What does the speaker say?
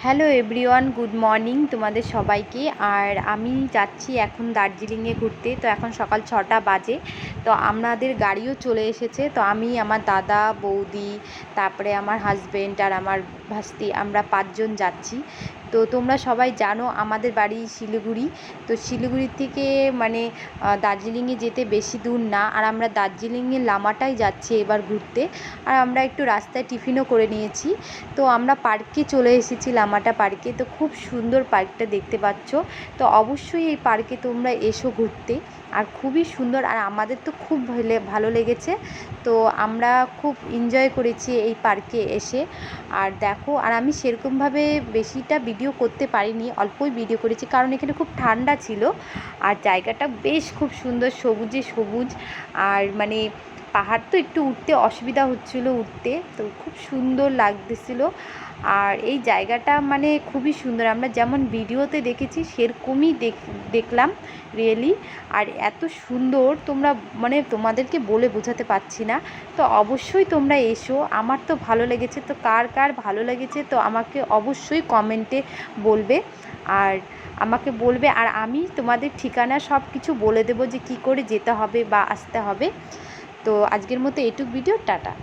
Hello everyone, good morning তোমাদের সবাইকে। আর আমি যাচ্ছি এখন দার্জিলিংয়ে ঘুরতে। তো এখন সকাল 6টা বাজে। তো আমাদের গাড়িও চলে এসেছে। তো আমি, আমার দাদা, বৌদি, তারপরে আমার হাজব্যান্ড আর আমার ভাস্তি, আমরা 5জন যাচ্ছি। তো তোমরা সবাই জানো আমাদের বাড়ি শিলিগুড়ি। তো শিলিগুড়ির থেকে মানে দার্জিলিংয়ে যেতে বেশি দূর না। আর আমরা দার্জিলিংয়ের লামাটাই যাচ্ছি এবার ঘুরতে। আর আমরা একটু রাস্তায় টিফিনও করে নিয়েছি। তো আমরা পার্কে চলে এসেছি, লামাটা পার্কে। তো খুব সুন্দর পার্কটা দেখতে পাচ্ছ। তো অবশ্যই এই পার্কে তোমরা এসো ঘুরতে। আর খুবই সুন্দর, আর আমাদের তো খুব ভালো লেগেছে। তো আমরা খুব এনজয় করেছি এই পার্কে এসে। আর দেখো, আর আমি সেরকমভাবে বেশিটা ভিডিও করতে পারিনি, অল্পই ভিডিও করেছি, কারণ এখানে খুব ঠান্ডা ছিল। আর জায়গাটা বেশ খুব সুন্দর, সবুজে সবুজ। আর মানে পাহাড় তো একটু উঠতে অসুবিধা হচ্ছিলো উঠতে, তো খুব সুন্দর লাগতেছিল। আর এই জায়গাটা মানে খুবই সুন্দর, আমরা যেমন ভিডিওতে দেখেছি সেরকমই দেখলাম রিয়েলি। আর এত সুন্দর, তোমরা মানে তোমাদেরকে বলে বোঝাতে পারছি না। তো অবশ্যই তোমরা এসো, আমার তো ভালো লেগেছে। তো কার কার ভালো লেগেছে তো আমাকে অবশ্যই কমেন্টে বলবে। আর আমাকে বলবে, আর আমি তোমাদের ঠিকানা সব কিছু বলে দেবো যে কী করে যেতে হবে বা আসতে হবে। তো আজকের মতো এটুক ভিডিও, টাটা।